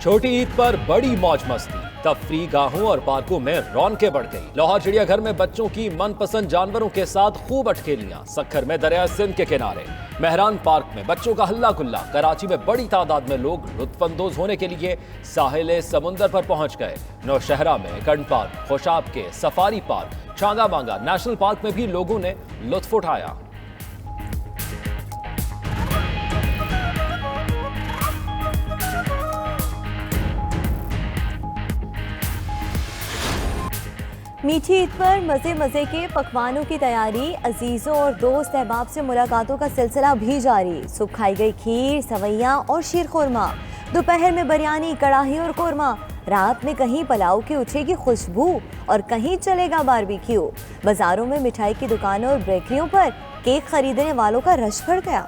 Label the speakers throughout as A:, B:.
A: छोटी ईद पर बड़ी मौज मस्ती, तफरी गाहों और पार्कों में रौनकें बढ़ गई। लाहौर चिड़ियाघर में बच्चों की मनपसंद जानवरों के साथ खूब अटखेलियां। सक्खर में दरिया सिंध के किनारे मेहरान पार्क में बच्चों का हल्ला गुल्ला। कराची में बड़ी तादाद में लोग लुत्फअंदोज होने के लिए साहिल समुंदर पर पहुंच गए। नौशहरा में कंड पार्क, खुशाब के सफारी पार्क, छांगा मांगा नेशनल पार्क में भी लोगों ने लुत्फ उठाया।
B: मीठी ईद पर मज़े मज़े के पकवानों की तैयारी, अजीज़ों और दोस्त अहबाब से मुलाकातों का सिलसिला भी जारी। सुबह खाई गई खीर, सवैयाँ और शीर खुरमा, दोपहर में बिरयानी, कड़ाही और कोरमा, रात में कहीं पुलाव की उठेगी खुशबू और कहीं चलेगा बारबेक्यू। बाजारों में मिठाई की दुकानों और बेकरियों पर केक खरीदने वालों का रश बढ़ गया।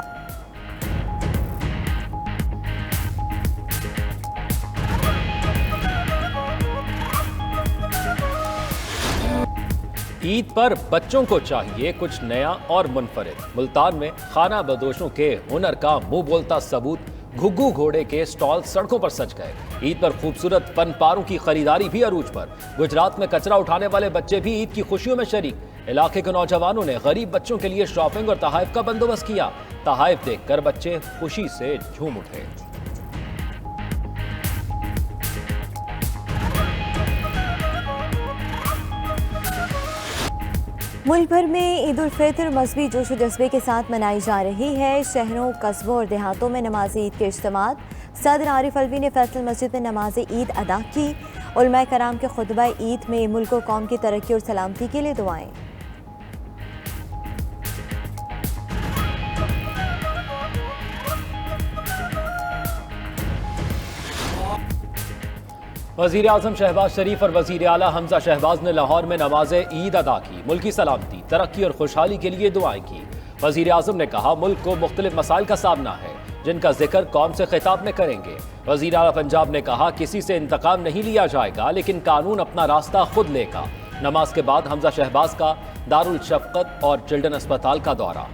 A: ईद पर बच्चों को चाहिए कुछ नया और मुनफरिद। मुल्तान में खाना बदोशों के हुनर का मुंह बोलता सबूत, घुग्गू घोड़े के स्टॉल सड़कों पर सज गए। ईद पर खूबसूरत फनपारों की खरीदारी भी अरूज पर। गुजरात में कचरा उठाने वाले बच्चे भी ईद की खुशियों में शरीक। इलाके के नौजवानों ने गरीब बच्चों के लिए शॉपिंग और तहाइफ का बंदोबस्त किया। तहाइफ देखकर बच्चे खुशी से झूम उठे।
B: मुल्क भर में ईद उल फितर मजहबी जोश जज्बे के साथ मनाई जा रही है। शहरों, कस्बों और देहातों में नमाज ईद के इज्तिमात। सदर आरिफ अलवी ने फैसल मस्जिद में नमाज ईद अदा की। उलमाए कराम के खुतबा ईद में मुल्क और कौम की तरक्की और सलामती के लिए दुआएं।
A: वज़ीर आज़म शहबाज शरीफ और वज़ीर आला हमजा शहबाज ने लाहौर में नमाज ईद अदा की। मुल्की सलामती, तरक्की और खुशहाली के लिए दुआएं की। वज़ीर आज़म ने कहा, मुल्क को मुख्तलिफ मसाइल का सामना है जिनका जिक्र कौम से खिताब में करेंगे। वज़ीर आला पंजाब ने कहा, किसी से इंतकाम नहीं लिया जाएगा, लेकिन कानून अपना रास्ता खुद लेगा। नमाज के बाद हमजा शहबाज का दारुल शफ़क़त और चिल्ड्रन अस्पताल का दौरा।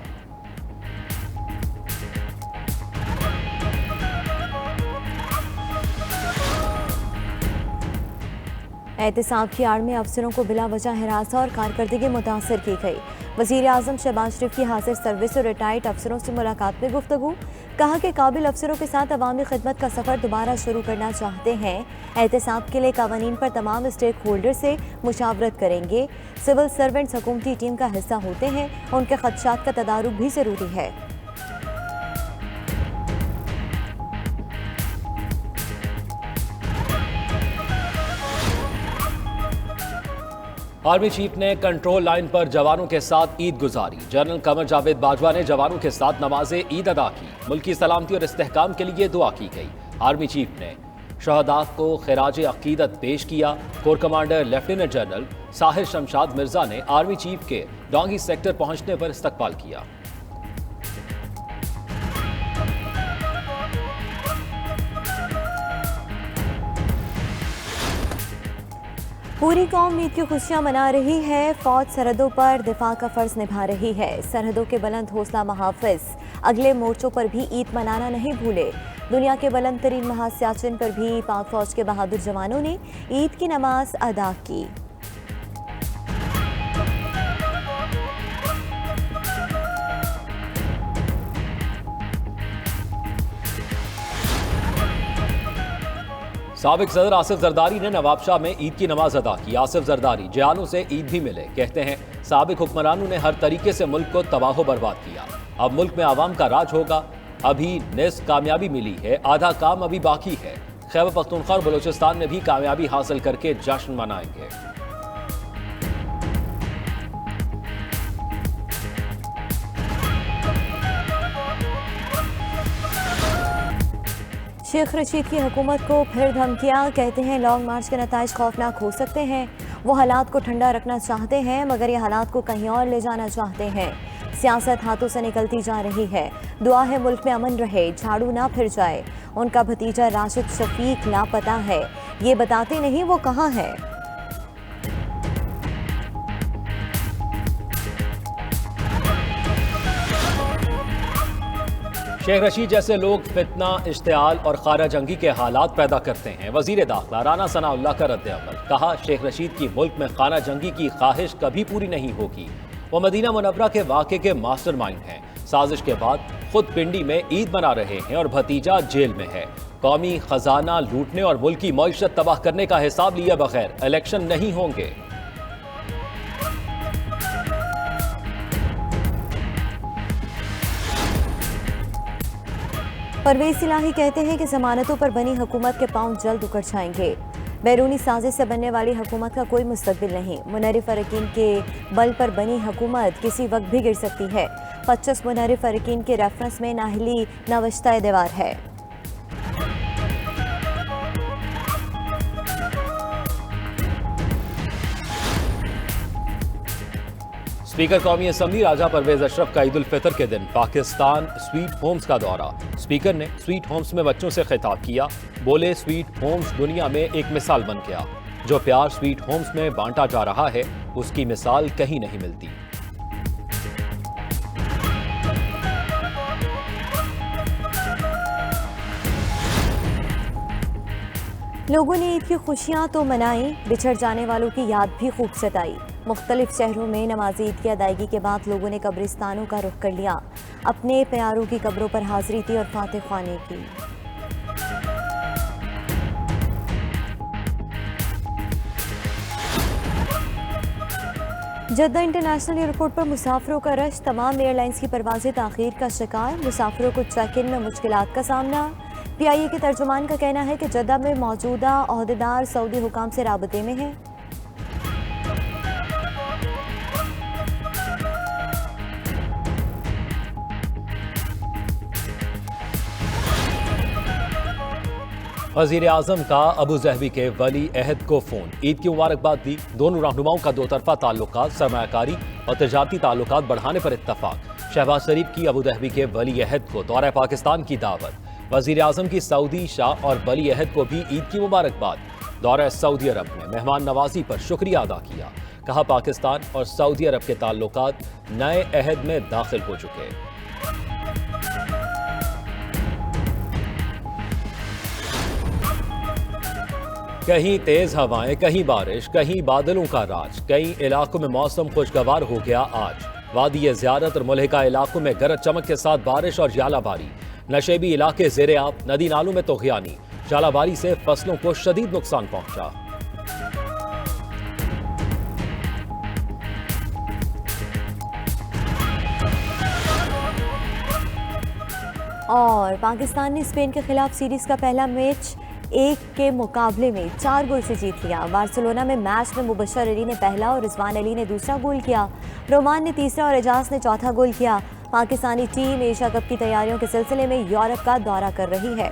B: एहतसाब की आड़ में अफसरों को बिला वजह हिरासत और कारकर्दगी मुतासर की गई। वज़ीर आज़म शहबाज शरीफ की हाजिर सर्विस और रिटायर्ड अफसरों से मुलाकात में गुफ्तगू। कहा कि काबिल अफसरों के साथ अवामी खिदमत का सफ़र दोबारा शुरू करना चाहते हैं। एहतसाब के लिए कवानीन पर तमाम स्टेक होल्डर से मुशावरत करेंगे। सिविल सर्वेंट्स हुकूमती टीम का हिस्सा होते हैं, उनके खदशात का तदारुक भी ज़रूरी है।
A: आर्मी चीफ ने कंट्रोल लाइन पर जवानों के साथ ईद गुजारी। जनरल कमर जावेद बाजवा ने जवानों के साथ नमाज ईद अदा की। मुल्की सलामती और इस्तेहकाम के लिए दुआ की गई। आर्मी चीफ ने शहदा को खिराज अकीदत पेश किया। Core commander lieutenant general Sahir Shamshad Mirza ने आर्मी चीफ के डोंगी सेक्टर पहुंचने पर इस्तकबाल किया।
B: पूरी कौम ईद की खुशियां मना रही है। फौज सरहदों पर दिफा का फर्ज निभा रही है। सरहदों के बुलंद हौसला महाफिज अगले मोर्चों पर भी ईद मनाना नहीं भूले। दुनिया के बुलंद तरीन महासियाचिन पर भी पाक फौज के बहादुर जवानों ने ईद की नमाज अदा की।
A: साबिक सदर आसिफ जरदारी ने नवाबशाह में ईद की नमाज अदा की। आसिफ जरदारी जवानों से ईद भी मिले। कहते हैं, साबिक हुक्मरानों ने हर तरीके से मुल्क को तबाह बर्बाद किया। अब मुल्क में आवाम का राज होगा। अभी निस्फ कामयाबी मिली है, आधा काम अभी बाकी है। खैबर पख्तूनख्वा और बलूचिस्तान में भी कामयाबी हासिल करके जश्न मनाएंगे।
B: शेख रशीद की हुकूमत को फिर धमकियाँ। कहते हैं, लॉन्ग मार्च के नताइज खौफनाक हो सकते हैं। वो हालात को ठंडा रखना चाहते हैं, मगर ये हालात को कहीं और ले जाना चाहते हैं। सियासत हाथों से निकलती जा रही है। दुआ है मुल्क में अमन रहे, झाड़ू ना फिर जाए। उनका भतीजा राशिद शफीक लापता है, ये बताते नहीं वो कहाँ है।
A: शेख रशीद जैसे लोग फितना, इश्तियाल और खारा जंगी के हालात पैदा करते हैं। वजीर दाखिला राना सनाउल्लाह का रद्द-ए-अमल। कहा, शेख रशीद की मुल्क में खाना जंगी की ख्वाहिश कभी पूरी नहीं होगी। वो मदीना मुनव्वरा के वाक़े के मास्टरमाइंड हैं। साजिश के बाद खुद पिंडी में ईद मना रहे हैं और भतीजा जेल में है। कौमी खजाना लूटने और मुल्क की मईशत तबाह करने का हिसाब लिए बगैर इलेक्शन नहीं होंगे।
B: परवेज इलाही कहते हैं कि जमानतों पर बनी हुकूमत के पांव जल्द उखड़ जाएंगे। बैरूनी साजिश से बनने वाली हुकूमत का कोई मुस्तकबिल नहीं। मुनर्रिफ अरकान के बल पर बनी हुकूमत किसी वक्त भी गिर सकती है। 25 मुनर्रिफ अरकान के रेफरेंस में नाहली नवश्ता दीवार है।
A: स्पीकर कौमी असम्बली राजा परवेज अशरफ का ईद उल फितर के दिन पाकिस्तान स्वीट होम्स का दौरा। स्पीकर ने स्वीट होम्स में बच्चों से खिताब किया। बोले, स्वीट होम्स दुनिया में एक मिसाल बन गया। जो प्यार स्वीट होम्स में बांटा जा रहा है उसकी मिसाल कहीं नहीं मिलती।
B: लोगों ने ईद की खुशियां तो मनाई, बिछड़ जाने वालों की याद भी खूब सताई। मुख्तलिफ शहरों में नमाज ईद की अदायगी के बाद लोगों ने कब्रिस्तानों का रुख कर लिया। अपने प्यारों की कब्रों पर हाजिरी थी और फातिह ख्वानी की। जद्दा इंटरनेशनल एयरपोर्ट पर मुसाफिरों का रश। तमाम एयरलाइंस की परवाजें ताखीर का शिकार। मुसाफिरों को चेक इन में मुश्किलात का सामना। PIA के तर्जुमान का कहना है कि जद्दा में मौजूदा ओहदेदार सऊदी हुकाम से राबते में है।
A: वजीर आजम का अबू जहबी के वली अहद को फोन। ईद की मुबारकबाद दी। दोनों रहनुमाओं का दो तरफा ताल्लुकात, सरमायाकारी और तजारती ताल्लुकात बढ़ाने पर इत्तफाक। शहबाज शरीफ की अबू जहबी के वली अहद को दौरा पाकिस्तान की दावत। वजीर आजम की सऊदी शाह और वली अहद को भी ईद की मुबारकबाद। दौरा सऊदी अरब में मेहमान नवाजी पर शुक्रिया अदा किया। कहा, पाकिस्तान और सऊदी अरब के ताल्लुकात नए अहद में दाखिल हो चुके। कहीं तेज हवाएं, कहीं बारिश, कहीं बादलों का राज। कई इलाकों में मौसम खुशगवार हो गया आज। वादी ज़ियारत और मुल्हिका इलाकों में गरज चमक के साथ बारिश और जालाबारी। नशेबी इलाके ज़ेरे आब, नदी नालों में तोग़यानी। जालाबारी से फसलों को शदीद नुकसान पहुंचा।
B: और पाकिस्तान ने स्पेन के खिलाफ सीरीज का पहला मैच 1 के मुकाबले में 4 गोल से जीत लिया। बार्सिलोना में मैच में मुबशर अली ने पहला और रिजवान अली ने दूसरा गोल किया। रोमान ने तीसरा और एजाज ने चौथा गोल किया। पाकिस्तानी टीम एशिया कप की तैयारियों के सिलसिले में यूरोप का दौरा कर रही है।